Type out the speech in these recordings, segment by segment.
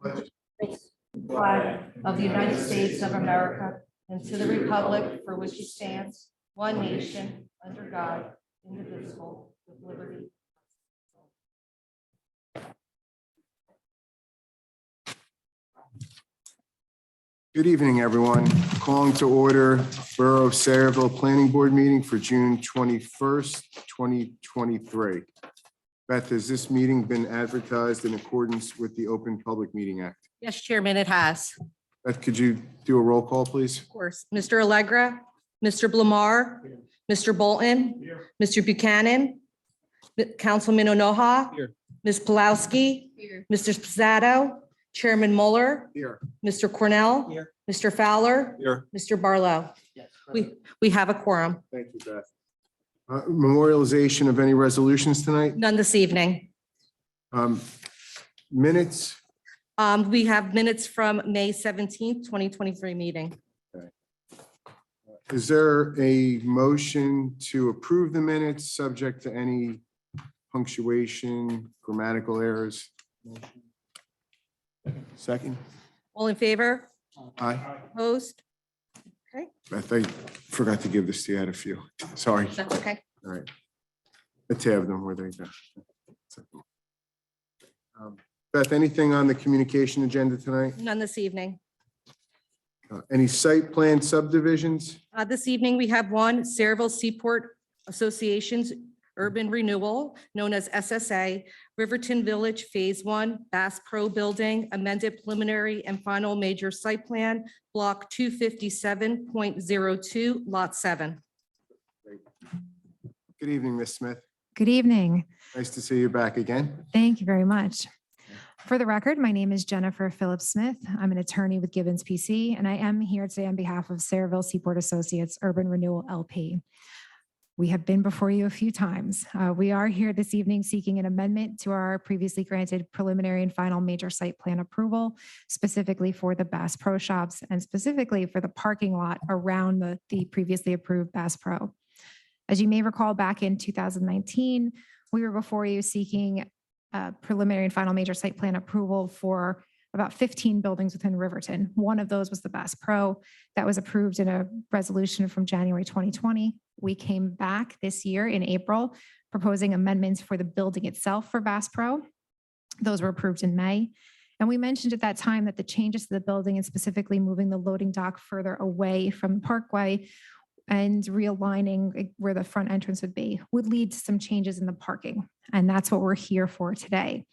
Flag of the United States of America and to the republic for which it stands, one nation, under God, indivisible, with liberty. Good evening, everyone. Calling to order Borough of Sayreville Planning Board meeting for June 21st, 2023. Beth, has this meeting been advertised in accordance with the Open Public Meeting Act? Yes, Chairman, it has. Beth, could you do a roll call, please? Of course. Mr. Allegra, Mr. Blamar, Mr. Bolton, Mr. Buchanan, Councilman Onoha, Ms. Pulowski, Mr. Spizzato, Chairman Mueller, Here. Mr. Cornell, Here. Mr. Fowler, Here. Mr. Barlow. We have a quorum. Thank you, Beth. Memorialization of any resolutions tonight? None this evening. Minutes? We have minutes from May 17th, 2023 meeting. Is there a motion to approve the minutes subject to any punctuation, grammatical errors? Second? All in favor? Aye. Opposed? Beth, I forgot to give this to you. I had a few. Sorry. That's okay. All right. I tabbed them where they go. Beth, anything on the communication agenda tonight? None this evening. Any site plan subdivisions? This evening, we have one, Sayreville Seaport Association's Urban Renewal, known as SSA, Riverton Village Phase 1, Bass Pro Building, amended preliminary and final major site plan, block 257.02, lot 7. Good evening, Ms. Smith. Good evening. Nice to see you back again. Thank you very much. For the record, my name is Jennifer Phillips Smith. I'm an attorney with Gibbons PC, and I am here today on behalf of Sayreville Seaport Associates Urban Renewal LP. We have been before you a few times. We are here this evening seeking an amendment to our previously granted preliminary and final major site plan approval, specifically for the Bass Pro Shops and specifically for the parking lot around the previously approved Bass Pro. As you may recall, back in 2019, we were before you seeking preliminary and final major site plan approval for about 15 buildings within Riverton. One of those was the Bass Pro that was approved in a resolution from January 2020. We came back this year in April proposing amendments for the building itself for Bass Pro. Those were approved in May. And we mentioned at that time that the changes to the building and specifically moving the loading dock further away from the Parkway and realigning where the front entrance would be would lead to some changes in the parking. And that's what we're here for today.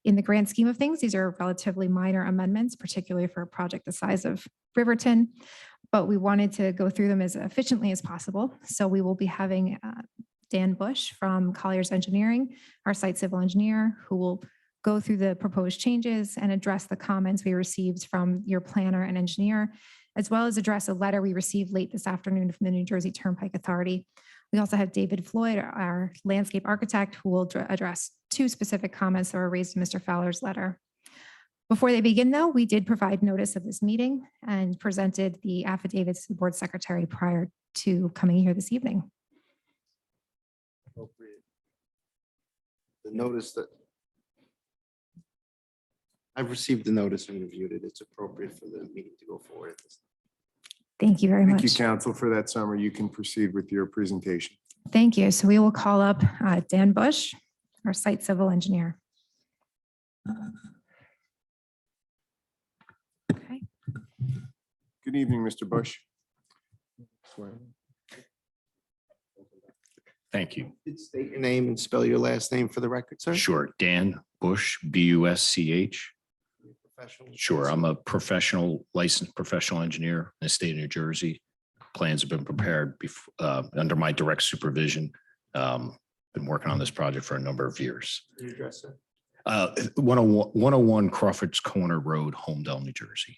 In the grand scheme of things, these are relatively minor amendments, particularly for a project the size of Riverton, but we wanted to go through them as efficiently as possible. So we will be having Dan Bush from Colliers Engineering, our site civil engineer, who will go through the proposed changes and address the comments we received from your planner and engineer, as well as address a letter we received late this afternoon from the New Jersey Turnpike Authority. We also have David Floyd, our landscape architect, who will address two specific comments that were raised in Mr. Fowler's letter. Before they begin, though, we did provide notice of this meeting and presented the affidavits to the board secretary prior to coming here this evening. The notice that I've received the notice and reviewed it. It's appropriate for the meeting to go forward at this time. Thank you very Thank you, much. counsel, for that summary. You can proceed with your presentation. Thank you. So we will call up Dan Bush, our site civil engineer. Okay. Good evening, Mr. Bush. Thank you. State your name and spell your last name for the record, sir. Sure. Dan Bush, B-U-S-C-H. Professional. Sure. I'm a professional, licensed professional engineer in the state of New Jersey. Plans have been prepared under my direct supervision. Been working on this project for a number of years. Your address, sir. 101 Crawford's Corner Road, Homedale, New Jersey.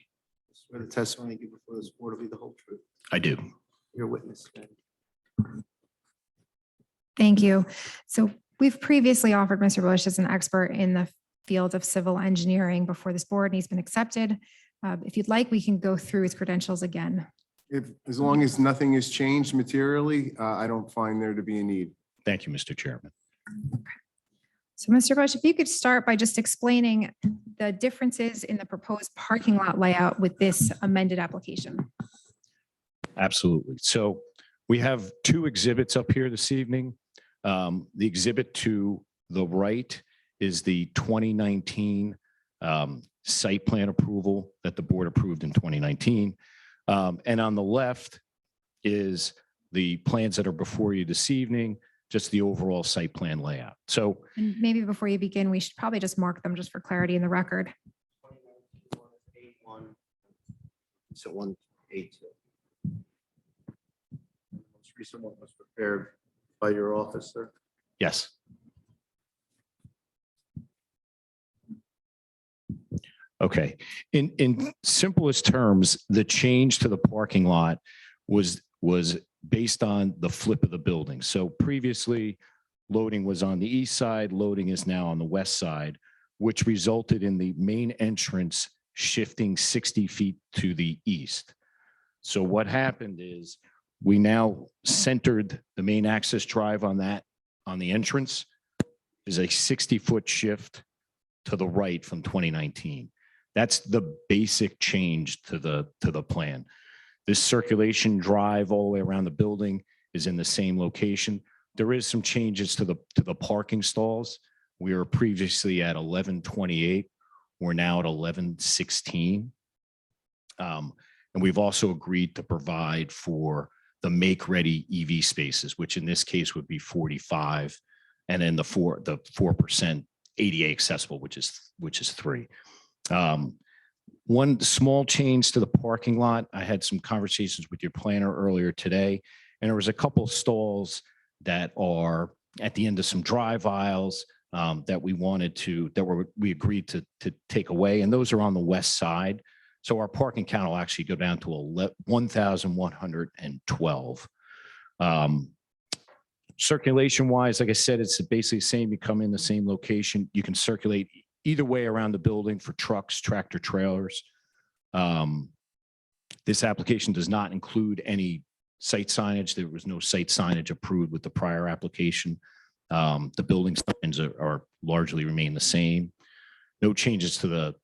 Swear the testimony you give before this board will be the whole truth. I do. Your witness. Thank you. So we've previously offered Mr. Bush as an expert in the field of civil engineering before this board, and he's been accepted. If you'd like, we can go through his credentials again. As long as nothing has changed materially, I don't find there to be a need. Thank you, Mr. Chairman. So Mr. Bush, if you could start by just explaining the differences in the proposed parking lot layout with this amended application. Absolutely. So we have two exhibits up here this evening. The exhibit to the right is the 2019 site plan approval that the board approved in 2019. And on the left is the plans that are before you this evening, just the overall site plan layout. So And maybe before you begin, we should probably just mark them just for clarity in the record. So 182. Most recent one was prepared by your office, sir. yes. Okay, in simplest terms, the change to the parking lot was based on the flip of the building. So previously, loading was on the east side, loading is now on the west side, which resulted in the main entrance shifting 60 feet to the east. So what happened is we now centered the main access drive on the entrance is a 60-foot shift to the right from 2019. That's the basic change to the plan. This circulation drive all the way around the building is in the same location. There is some changes to the parking stalls. We were previously at 1128. We're now at 1116. And we've also agreed to provide for the make-ready EV spaces, which in this case would be 45, and then the 4% ADA accessible, which is 3. One small change to the parking lot. I had some conversations with your planner earlier today, and there was a couple of stalls that are at the end of some drive aisles that we agreed to take away, and those are on the west side. So our parking count will actually go down to 1,112. Circulation wise, like I said, it's basically the same. You come in the same location. You can circulate either way around the building for trucks, tractor trailers. This application does not include any site signage. There was no site signage approved with the prior application. The building signs are largely remain the same. No changes to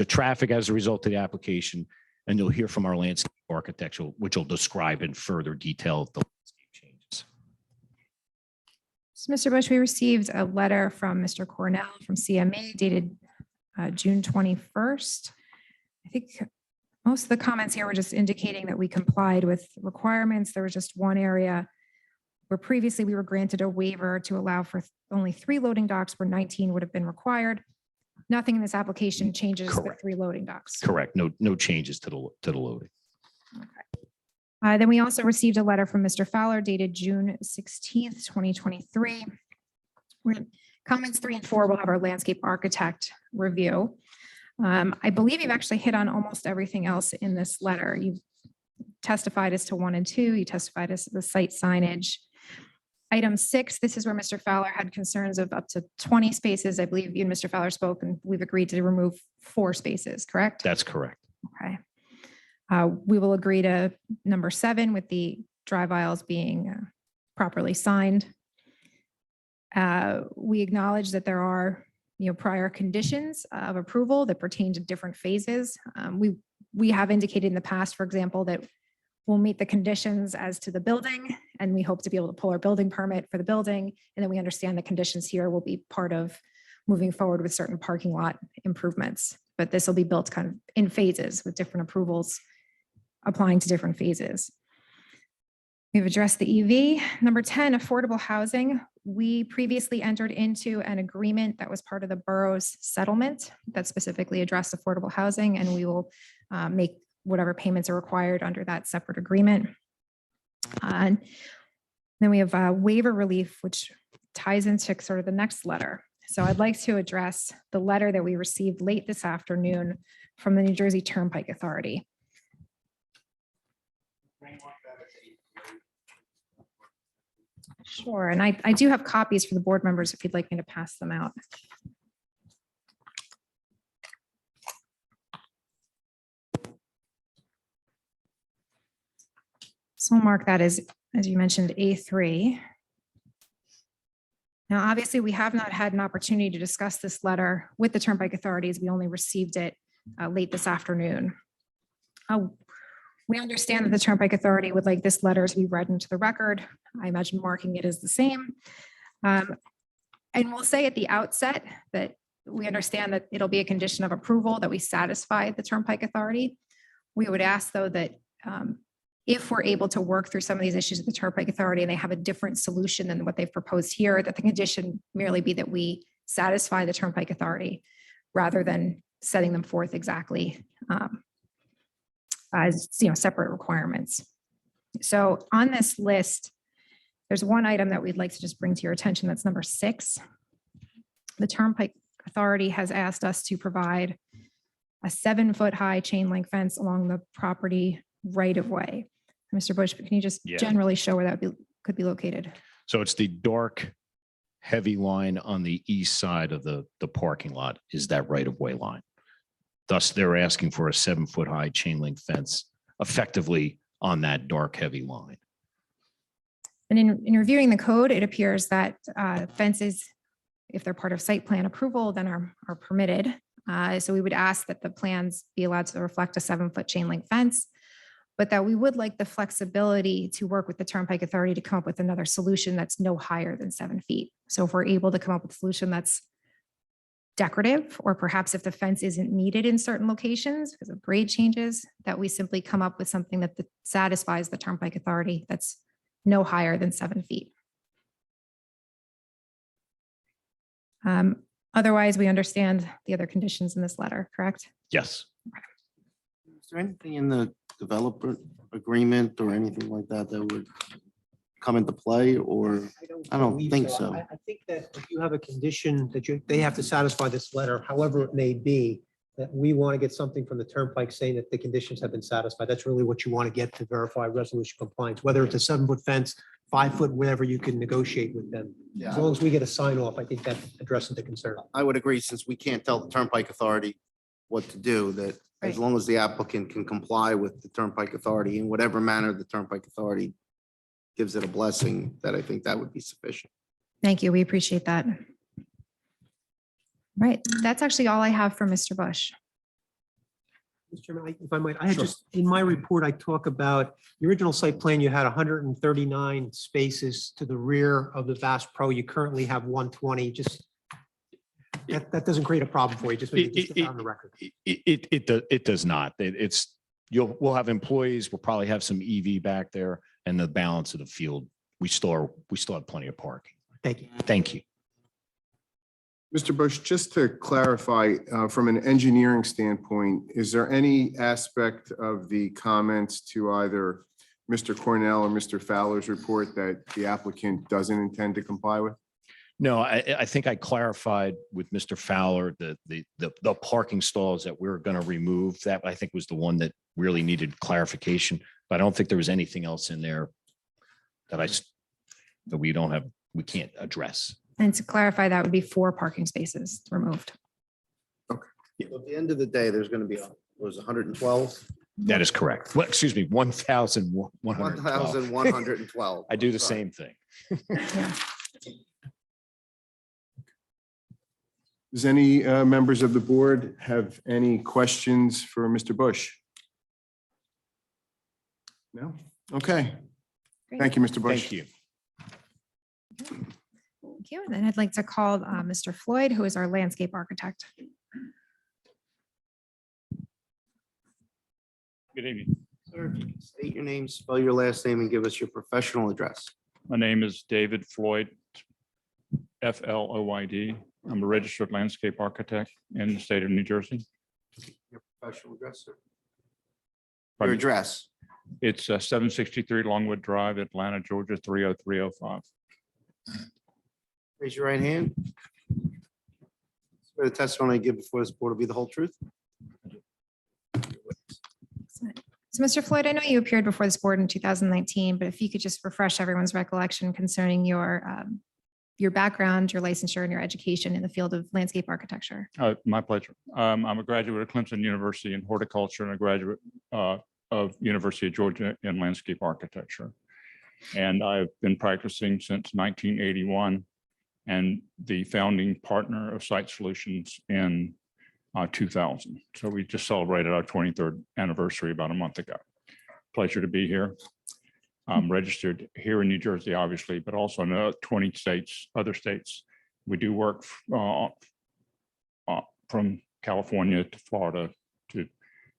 traffic as a result of the application. And you'll hear from our landscape architect, which will describe in further detail the landscape changes. So Mr. Bush, we received a letter from Mr. Cornell from CMA dated June 21st. I think most of the comments here were just indicating that we complied with requirements. There was just one area where previously we were granted a waiver to allow for only 3 loading docks where 19 would have been required. Nothing in this application changes the Correct. 3 loading docks. Correct. No changes to the loading. Then we also received a letter from Mr. Fowler dated June 16th, 2023. Comments 3 and 4 will have our landscape architect review. I believe you've actually hit on almost everything else in this letter. You've testified as to 1 and 2. You testified as to the site signage. Item 6, this is where Mr. Fowler had concerns of up to 20 spaces. I believe you and Mr. Fowler spoke, and we've agreed to remove 4 spaces, correct? That's correct. Okay. We will agree to number 7 with the drive aisles being properly signed. We acknowledge that there are, prior conditions of approval that pertain to different phases. We have indicated in the past, for example, that we'll meet the conditions as to the building, and we hope to be able to pull our building permit for the building. And then we understand the conditions here will be part of moving forward with certain parking lot improvements. But this will be built kind of in phases with different approvals applying to different phases. We've addressed the EV. Number 10, affordable housing. We previously entered into an agreement that was part of the borough's settlement that specifically addressed affordable housing, and we will make whatever payments are required under that separate agreement. And then we have waiver relief, which ties into sort of the next letter. So I'd like to address the letter that we received late this afternoon from the New Jersey Turnpike Authority. Sure, and I do have copies for the board members if you'd like me to pass them out. So we'll mark that as you mentioned, A3. Now, obviously, we have not had an opportunity to discuss this letter with the Turnpike authorities. We only received it late this afternoon. We understand that the Turnpike Authority would like this letter to be read into the record. I imagine marking it as the same. And we'll say at the outset that we understand that it'll be a condition of approval that we satisfy the Turnpike Authority. We would ask, though, that if we're able to work through some of these issues with the Turnpike Authority and they have a different solution than what they've proposed here, that the condition merely be that we satisfy the Turnpike Authority rather than setting them forth exactly as, separate requirements. So on this list, there's one item that we'd like to just bring to your attention. That's number 6. The Turnpike Authority has asked us to provide a 7-foot high chain link fence along the property right of way. Mr. Bush, can you just Yeah. generally show where that could be located? So it's the dark, heavy line on the east side of the parking lot is that right-of-way line. Thus, they're asking for a 7-foot high chain link fence effectively on that dark, heavy line. And in reviewing the code, it appears that fences, if they're part of site plan approval, then are permitted. So we would ask that the plans be allowed to reflect a 7-foot chain link fence, but that we would like the flexibility to work with the Turnpike Authority to come up with another solution that's no higher than 7 feet. So if we're able to come up with a solution that's decorative, or perhaps if the fence isn't needed in certain locations because of grade changes, that we simply come up with something that satisfies the Turnpike Authority that's no higher than 7 feet. Otherwise, we understand the other conditions in this letter, correct? Yes. Is there anything in the developer agreement or anything like that that would come into play, or? I don't believe think so. I think that if you have a condition that they have to satisfy this letter, however it may be, that we want to get something from the Turnpike saying that the conditions have been satisfied. That's really what you want to get to verify resolution compliance, whether it's a 7-foot fence, 5-foot, whatever you can negotiate with them. As long as we get a sign off, I think that addresses the concern. I would agree, since we can't tell the Turnpike Authority what to do, that as Right. long as the applicant can comply with the Turnpike Authority in whatever manner the Turnpike Authority gives it a blessing, that I think that would be sufficient. Thank you. We appreciate that. Right. That's actually all I have for Mr. Bush. Mr. Chairman, if I might, I had just, in my report, I talk about the original site plan, you had 139 spaces to the rear of the Bass Pro. You currently have 120. Just, that doesn't create a problem for you, just maybe just get that on the record. It does not. We'll have employees, we'll probably have some EV back there, and the balance of the field, we still have plenty of parking. Thank you. Thank you. Mr. Bush, just to clarify, from an engineering standpoint, is there any aspect of the comments to either Mr. Cornell or Mr. Fowler's report that the applicant doesn't intend to comply with? No, I think I clarified with Mr. Fowler the parking stalls that we're going to remove. That I think was the one that really needed clarification, but I don't think there was anything else in there that we can't address. And to clarify, that would be 4 parking spaces removed. So at the end of the day, there's going to be, was 112? That is correct. Well, excuse me, 1,112. 1,112. I do the Sorry. same thing. Yeah. Does any members of the board have any questions for Mr. Bush? No? Okay. Great. Thank you, Mr. Bush. Thank you. Thank you. And then I'd like to call Mr. Floyd, who is our landscape architect. Good evening. Sir, if you can state your name, spell your last name, and give us your professional address. My name is David Floyd, Floyd. I'm a registered landscape architect in the state of New Jersey. Your professional address, sir. Your Pardon? address. It's 763 Longwood Drive, Atlanta, Georgia, 30305. Raise your right hand. Swear the testimony I give before this board will be the whole truth. So Mr. Floyd, I know you appeared before this board in 2019, but if you could just refresh everyone's recollection concerning your background, your licensure, and your education in the field of landscape architecture. My pleasure. I'm a graduate of Clemson University in horticulture and a graduate of University of Georgia in landscape architecture. And I've been practicing since 1981. and the founding partner of Site Solutions in 2000. So we just celebrated our 23rd anniversary about a month ago. Pleasure to be here. I'm registered here in New Jersey, obviously, but also in 20 states, other states. We do work from California to Florida to,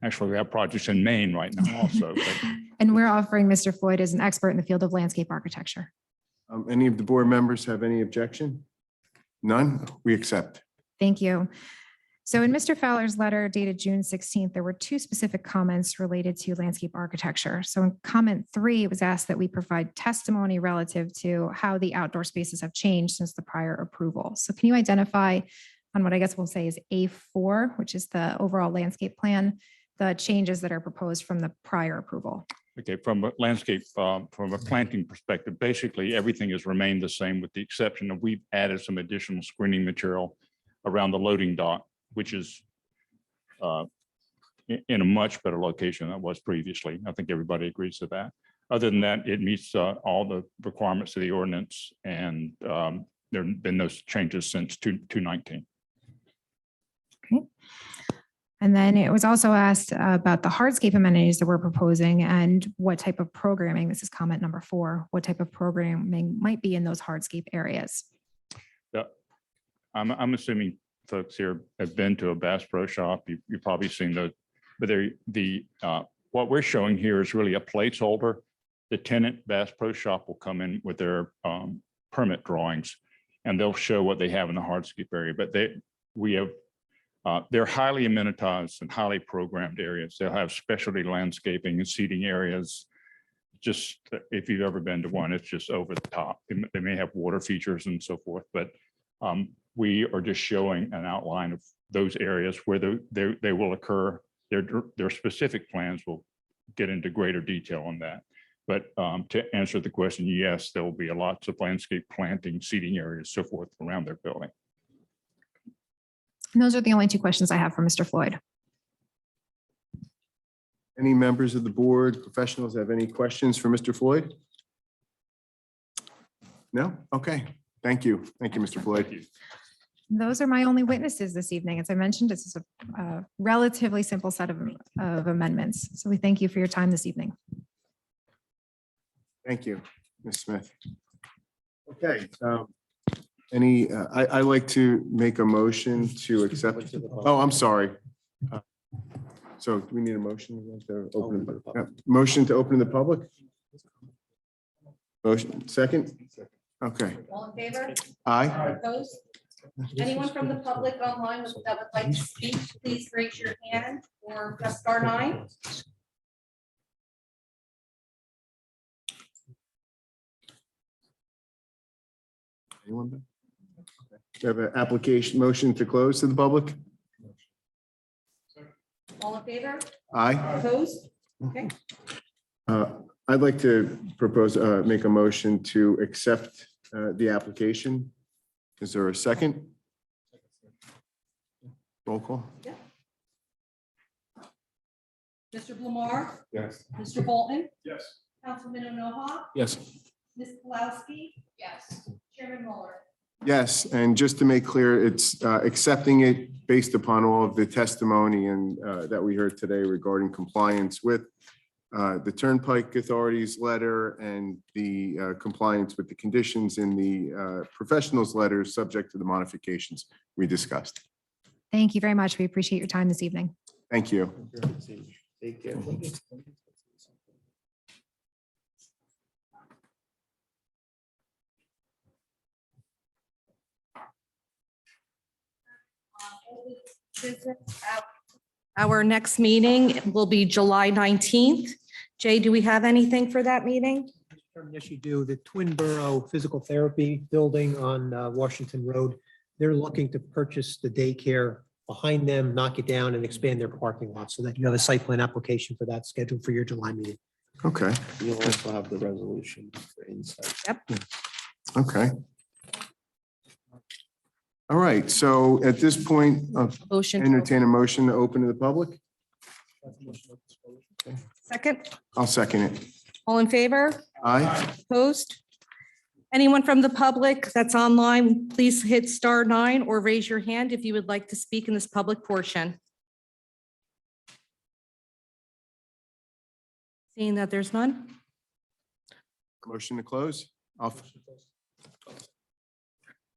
actually, we have projects in Maine right now also. but And we're offering Mr. Floyd as an expert in the field of landscape architecture. Any of the board members have any objection? None? We accept. Thank you. So in Mr. Fowler's letter dated June 16th, there were two specific comments related to landscape architecture. So in comment 3, it was asked that we provide testimony relative to how the outdoor spaces have changed since the prior approval. So can you identify on what I guess we'll say is A4, which is the overall landscape plan, the changes that are proposed from the prior approval? Okay, from a landscape, from a planting perspective, basically everything has remained the same with the exception of we've added some additional screening material around the loading dock, which is in a much better location than it was previously. I think everybody agrees to that. Other than that, it meets all the requirements of the ordinance, and there have been no changes since 2019. And then it was also asked about the hardscape amenities that we're proposing and what type of programming, this is comment number 4, what type of programming might be in those hardscape areas? Yeah, I'm assuming folks here have been to a Bass Pro Shop. You've probably seen those, but what we're showing here is really a placeholder. The tenant Bass Pro Shop will come in with their permit drawings, and they'll show what they have in the hardscape area. But they're highly amenitized and highly programmed areas. They'll have specialty landscaping and seating areas. Just if you've ever been to one, it's just over the top. They may have water features and so forth, but we are just showing an outline of those areas where they will occur. Their specific plans will get into greater detail on that. But to answer the question, yes, there will be lots of landscape planting, seating areas, so forth around their building. And those are the only two questions I have for Mr. Floyd. Any members of the board, professionals have any questions for Mr. Floyd? No? Okay. Thank you. Thank you, Mr. Floyd. Those are my only witnesses this evening. As I mentioned, this is a relatively simple set of amendments. So we thank you for your time this evening. Thank you, Ms. Smith. Okay. I'd like to make a motion to accept. Oh, I'm sorry. So do we need a motion to open? Motion to open the public? Motion, second? Okay. All in favor? Aye. Opposed? Anyone from the public online that would like to speak, please raise your hand or press star 9. Anyone? We have an application motion to close to the public? All in favor? Aye. Opposed? Okay. I'd like to propose, make a motion to accept the application. Is there a second? Roll call? Mr. Blamar, Yes. Mr. Bolton, Yes. Councilman Onoha, Yes. Ms. Pulowski. Yes. Chairman Mueller. Yes, and just to make clear, it's accepting it based upon all of the testimony and that we heard today regarding compliance with the Turnpike Authority's letter and the compliance with the conditions in the professionals' letters subject to the modifications we discussed. Thank you very much. We appreciate your time this evening. Thank you. Take care. Our next meeting will be July 19th. Jay, do we have anything for that meeting? Yes, you do. The Twin Borough Physical Therapy Building on Washington Road. They're looking to purchase the daycare behind them, knock it down and expand their parking lot so that you have a site plan application for that scheduled for your July meeting. Okay, You'll also have the resolution for insight. okay. All right, so at this point, I'll Motion. entertain a motion to open to the public. Second. I'll second it. All in favor? Aye. Opposed? Anyone from the public that's online, please hit *9 or raise your hand if you would like to speak in this public portion. Seeing that there's none? Motion to close?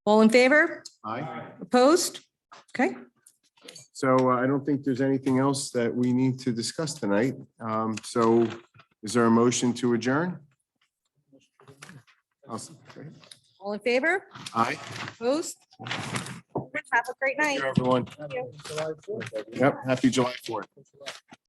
All in favor? Aye. Opposed? Okay. So I don't think there's anything else that we need to discuss tonight. So is there a motion to adjourn? All in favor? Aye. Opposed? Have a great night. Everyone. Yep, happy July 4th.